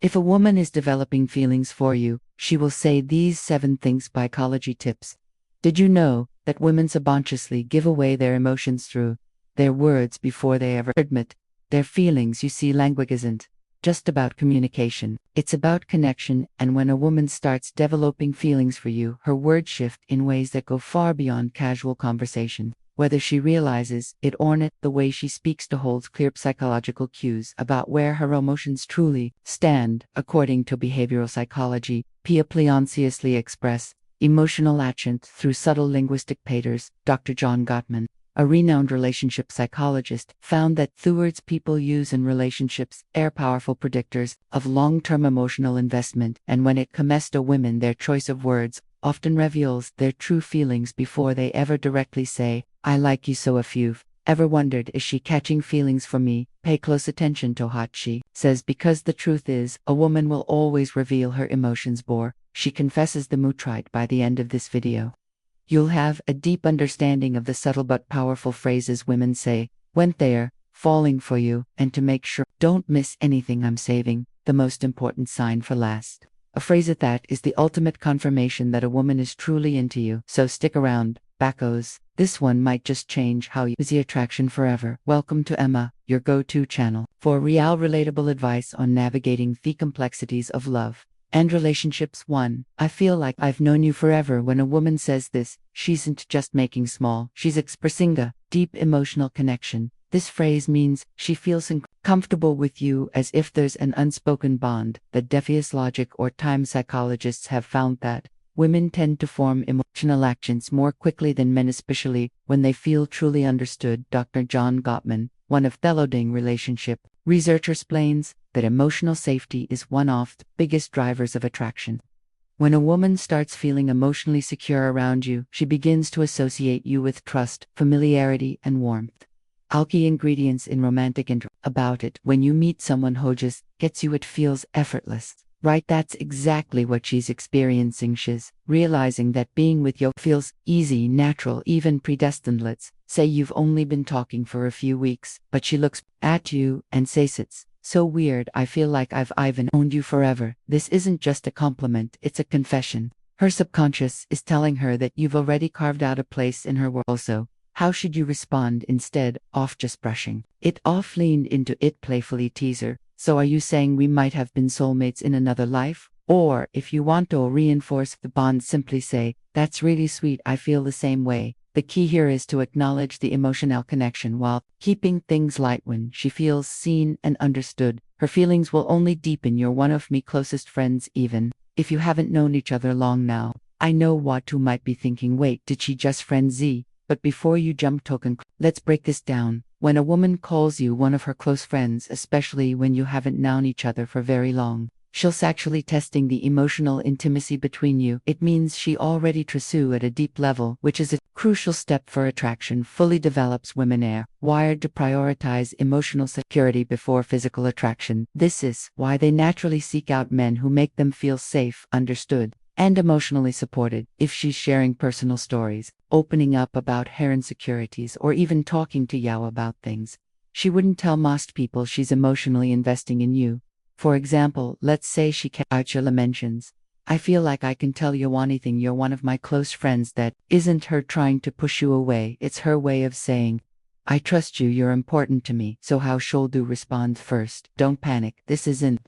If a woman is developing feelings for you, she will say these 7 things: psychology tips. Did you know that women subconsciously give away their emotions through their words before they ever admit their feelings? You see, language isn't just about communication, it's about connection, and when a woman starts developing feelings for you, her words shift in ways that go far beyond casual conversation. Whether she realizes it or not, the way she speaks to holds clear psychological cues about where her emotions truly stand. According to behavioral psychology, pleonciously express emotional action through subtle linguistic patterns. Dr. John Gottman, a renowned relationship psychologist, found that the words people use in relationships are powerful predictors of long-term emotional investment, and when it comes to women, their choice of words often reveals their true feelings before they ever directly say, "I like you." So if you've ever wondered, is she catching feelings for me? Pay close attention to what she says, because the truth is, a woman will always reveal her emotions before she confesses them outright. By the end of this video, you'll have a deep understanding of the subtle but powerful phrases women say when they're falling for you, and to make sure don't miss anything, I'm saving the most important sign for last. A phrase that is the ultimate confirmation that a woman is truly into you. So stick around, backos. This one might just change how you see attraction forever. Welcome to Emma, your go-to channel for real, relatable advice on navigating the complexities of love and relationships. 1. I feel like I've known you forever. When a woman says this, she isn't just making small, she's expressing a deep emotional connection. This phrase means she feels comfortable with you, as if there's an unspoken bond that defies logic or time. Psychologists have found that women tend to form emotional actions more quickly than men, especially when they feel truly understood. Dr. John Gottman, one of Theloding relationship researcher, explains that emotional safety is one of the biggest drivers of attraction. When a woman starts feeling emotionally secure around you, she begins to associate you with trust, familiarity, and warmth. All key ingredients in romantic interest. About it, when you meet someone who just gets you, it feels effortless. Right, that's exactly what she's experiencing. She's realizing that being with you feels easy, natural, even predestined. Let's say you've only been talking for a few weeks, but she looks at you and says, "It's so weird, I feel like I've owned you forever." This isn't just a compliment, it's a confession. Her subconscious is telling her that you've already carved out a place in her world. So, how should you respond? Instead of just brushing it off, lean into it, playfully tease her. "So are you saying we might have been soulmates in another life?" Or if you want to reinforce the bond, simply say, "That's really sweet, I feel the same way." The key here is to acknowledge the emotional connection while keeping things light. When she feels seen and understood, her feelings will only deepen. You're one of my closest friends, even if you haven't known each other long now. I know what you might be thinking. Wait, did she just friend Z? But before you jump to conclusion, let's break this down. When a woman calls you one of her close friends, especially when you haven't known each other for very long, she's actually testing the emotional intimacy between you. It means she already trusts you at a deep level, which is a crucial step for attraction. Fully develops. Women are wired to prioritize emotional security before physical attraction. This is why they naturally seek out men who make them feel safe, understood, and emotionally supported. If she's sharing personal stories, opening up about her insecurities, or even talking to you about things she wouldn't tell most people, she's emotionally investing in you. For example, let's say she casually mentions, "I feel like I can tell you anything, you're one of my close friends." That isn't her trying to push you away, it's her way of saying, "I trust you, you're important to me." So how should you respond? First, don't panic. This isn't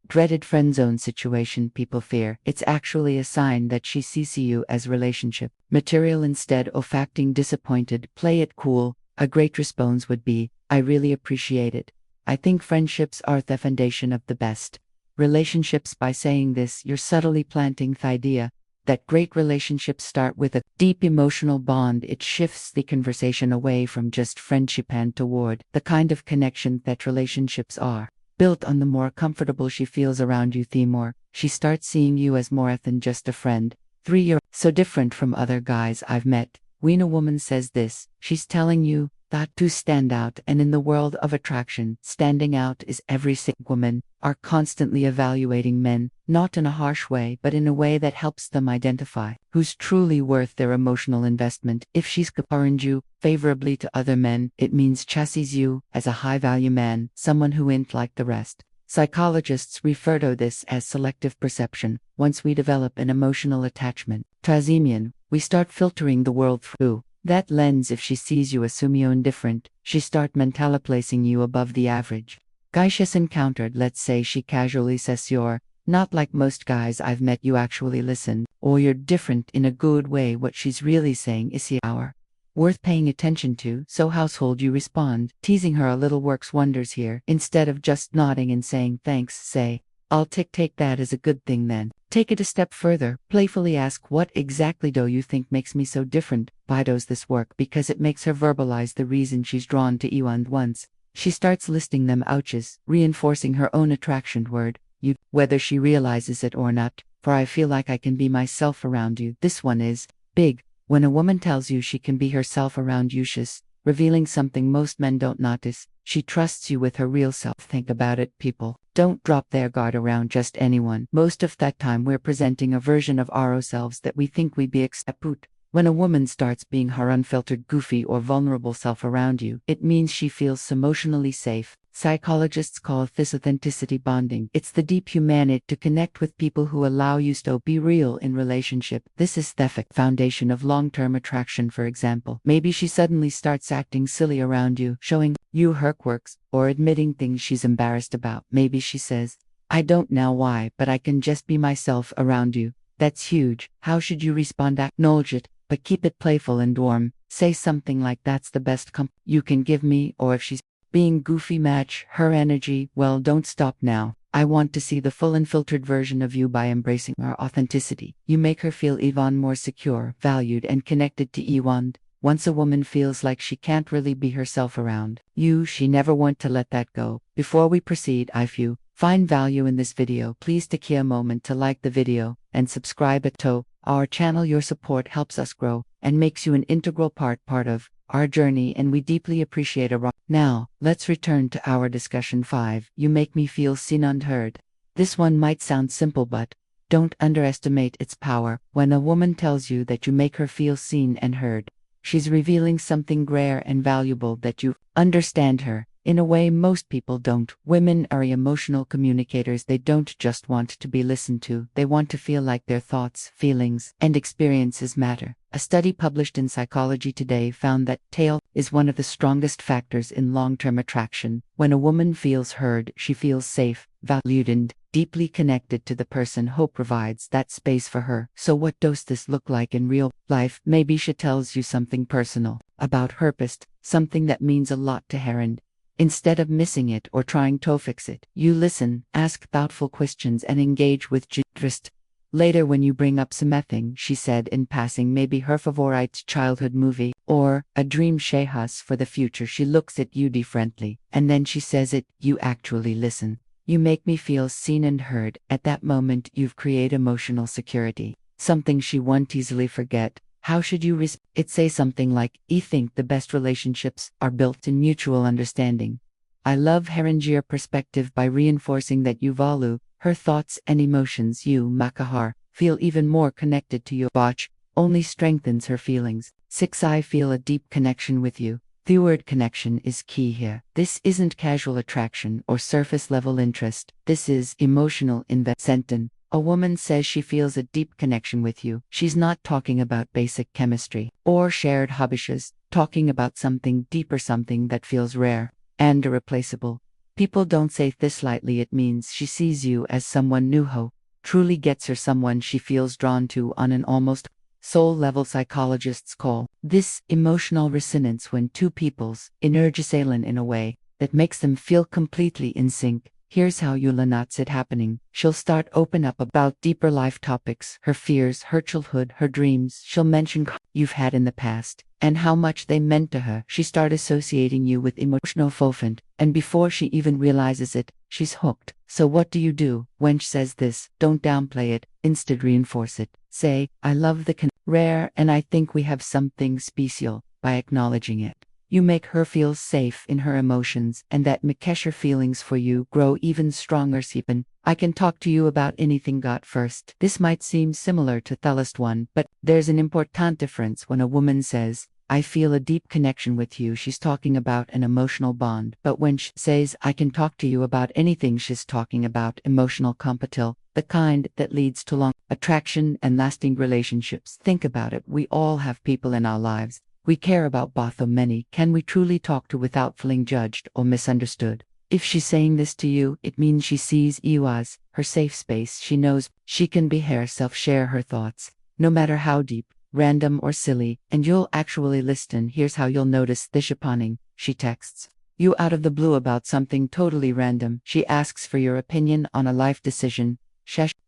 dreaded friend zone situation people fear. It's actually a sign that she sees you as relationship material. Instead of acting disappointed, play it cool. A great response would be, "I really appreciate it. I think friendships are the foundation of the best relationships." By saying this, you're subtly planting the idea that great relationships start with a deep emotional bond. It shifts the conversation away from just friendship and toward the kind of connection that relationships are built on. The more comfortable she feels around you, the more she starts seeing you as more than just a friend. 3. You're so different from other guys I've met. When a woman says this, she's telling you that to stand out. And in the world of attraction, standing out is every single woman are constantly evaluating men, not in a harsh way, but in a way that helps them identify who's truly worth their emotional investment. If she's comparing you favorably to other men, it means she sees you as a high-value man, someone who ain't like the rest. Psychologists refer to this as selective perception. Once we develop an emotional attachment, teasing, we start filtering the world through that lens. If she sees you as indifferent, she start mentally placing you above the average. Guy she's encountered, let's say she casually says you're not like most guys I've met, you actually listen, or you're different in a good way. What she's really saying is you're worth paying attention to. So household, you respond. Teasing her a little works wonders here. Instead of just nodding and saying thanks, say, I'll take that as a good thing then. Take it a step further. Playfully ask, what exactly do you think makes me so different? Why does this work? Because it makes her verbalize the reason she's drawn to you, and once she starts listing them ouches, reinforcing her own attraction word, you, whether she realizes it or not. For I feel like I can be myself around you. This one is big. When a woman tells you she can be herself around you, she's revealing something most men don't notice. She trusts you with her real self. Think about it, people don't drop their guard around just anyone. Most of that time we're presenting a version of ourselves that we think we be accepted. When a woman starts being her unfiltered, goofy, or vulnerable self around you, it means she feels emotionally safe. Psychologists call this authenticity bonding. It's the deep humanity to connect with people who allow you to be real in relationship. This is the foundation of long-term attraction. For example, maybe she suddenly starts acting silly around you, showing you her quirks, or admitting things she's embarrassed about. Maybe she says, I don't know why, but I can just be myself around you. That's huge. How should you respond? Acknowledge it, but keep it playful and warm. Say something like, that's the best you can give me, or if she's being goofy, match her energy. Well, don't stop now. I want to see the full unfiltered version of you. By embracing her authenticity, you make her feel even more secure, valued, and connected to you. And once a woman feels like she can't really be herself around you, she never want to let that go. Before we proceed, if you find value in this video, please take a moment to like the video and subscribe to our channel. Your support helps us grow and makes you an integral part of our journey, and we deeply appreciate it. Now, let's return to our discussion. 5. You make me feel seen and heard. This one might sound simple, but don't underestimate its power. When a woman tells you that you make her feel seen and heard, she's revealing something rare and valuable, that you understand her in a way most people don't. Women are emotional communicators. They don't just want to be listened to, they want to feel like their thoughts, feelings, and experiences matter. A study published in Psychology Today found that tail is one of the strongest factors in long-term attraction. When a woman feels heard, she feels safe, valued, and deeply connected to the person who provides that space for her. So what does this look like in real life? Maybe she tells you something personal about her past, something that means a lot to her, and instead of missing it or trying to fix it, you listen, ask thoughtful questions, and engage with interest. Later, when you bring up something she said in passing, maybe her favorite childhood movie, or a dream she has for the future, she looks at you differently, and then she says it, you actually listen. You make me feel seen and heard. At that moment, you've created emotional security, something she won't easily forget. How should you it? Say something like, I think the best relationships are built in mutual understanding. I love her perspective. By reinforcing that you value her thoughts and emotions, you make her feel even more connected to you. Watch only strengthens her feelings. 6. I feel a deep connection with you. The word connection is key here. This isn't casual attraction or surface level interest. This is emotional investment. A woman says she feels a deep connection with you. She's not talking about basic chemistry or shared hobbies. She's talking about something deeper, something that feels rare and irreplaceable. People don't say this lightly. It means she sees you as someone new who truly gets her, someone she feels drawn to on an almost soul level. Psychologists call this emotional resonance, when two people's energies align in a way that makes them feel completely in sync. Here's how you'll notice it happening. She'll start open up about deeper life topics, her fears, her childhood, her dreams. She'll mention you've had in the past and how much they meant to her. She starts associating you with emotional fulfillment, and before she even realizes it, she's hooked. So what do? When she says this, don't downplay it, instead reinforce it. Say, I love the rare, and I think we have something special. By acknowledging it, you make her feel safe in her emotions, and that makes her feelings for you grow even stronger. Sipen, I can talk to you about anything. Got first. This might seem similar to the last one, but there's an important difference. When a woman says, I feel a deep connection with you. She's talking about an emotional bond. But when she says, I can talk to you about anything, she's talking about emotional compatibility, the kind that leads to long attraction and lasting relationships. Think about it. We all have people in our lives we care about, both or many. Can we truly talk to without feeling judged or misunderstood? If she's saying this to you, it means she sees you as her safe space. She knows she can be herself, share her thoughts, no matter how deep, random, or silly, and you'll actually listen. Here's how you'll notice this happening. She texts you out of the blue about something totally random. She asks for your opinion on a life decision.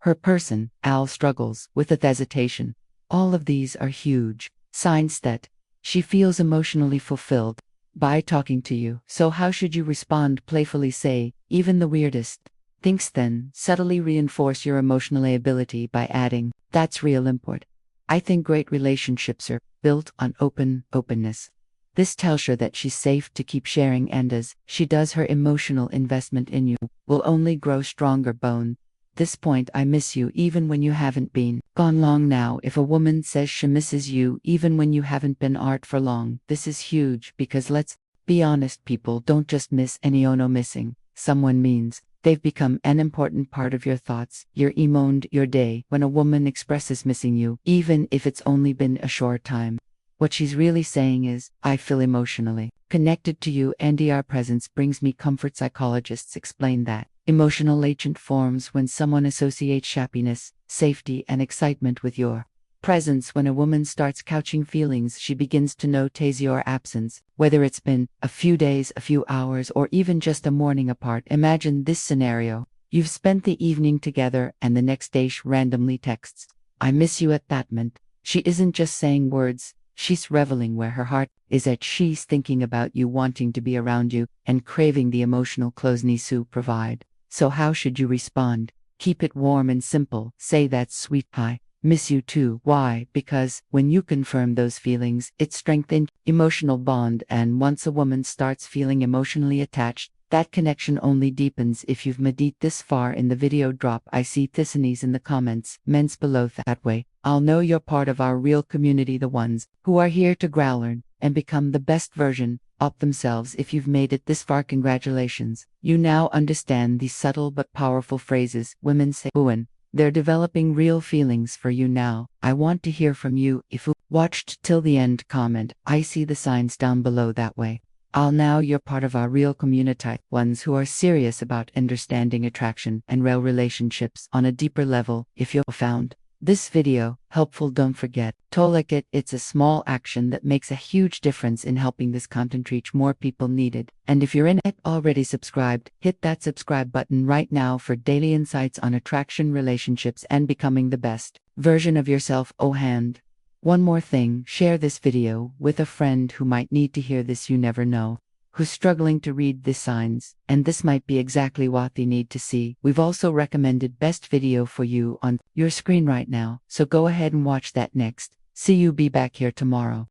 Her person, Al, struggles with a hesitation. All of these are huge signs that she feels emotionally fulfilled by talking to you. So how should you respond? Playfully say, even the weirdest things, then subtly reinforce your emotional ability by adding, that's real import. I think great relationships are built on openness. This tells her that she's safe to keep sharing, and as she does, her emotional investment in you will only grow stronger. Bone. This point, I miss you even when you haven't been gone long. Now, if a woman says she misses you even when you haven't been art for long, this is huge, because let's be honest, people don't just miss any ono. Missing someone means they've become an important part of your thoughts, your emotion, your day. When a woman expresses missing you, even if it's only been a short time, what she's really saying is, I feel emotionally connected to you, and your presence brings me comfort. Psychologists explain that emotional latent forms when someone associates happiness, safety, and excitement with your presence. When a woman starts couching feelings, she begins to notice your absence, whether it's been a few days, a few hours, or even just a morning apart. Imagine this scenario. You've spent the evening together, and the next day she randomly texts, I miss you. At that moment, she isn't just saying words, she's reveling where her heart is at. She's thinking about you, wanting to be around you, and craving the emotional closeness you provide. So how should you respond? Keep it warm and simple. Say that sweet, I miss you too. Why? Because when you confirm those feelings, it strengthens emotional bond, and once a woman starts feeling emotionally attached, that connection only deepens. If you've made it this far in the video, drop I see Thisanies in the comments, men's below. That way, I'll know you're part of our real community, the ones who are here to grow, learn, and become the best version of themselves. If you've made it this far, congratulations. You now understand these subtle but powerful phrases women say when they're developing real feelings for you. Now, I want to hear from you. If you watched till the end, comment I see the signs down below. That way, I'll now you're part of our real community, ones who are serious about understanding attraction and real relationships on a deeper level. If you found this video helpful, don't forget to like it. It's a small action that makes a huge difference in helping this content reach more people needed. And if you're in it already subscribed, hit that subscribe button right now for daily insights on attraction, relationships, and becoming the best version of yourself. Oh, and one more thing, share this video with a friend who might need to hear this. You never know who's struggling to read the signs, and this might be exactly what they need to see. We've also recommended best video for you on your screen right now, so go ahead and watch that next. See you. Be back here tomorrow.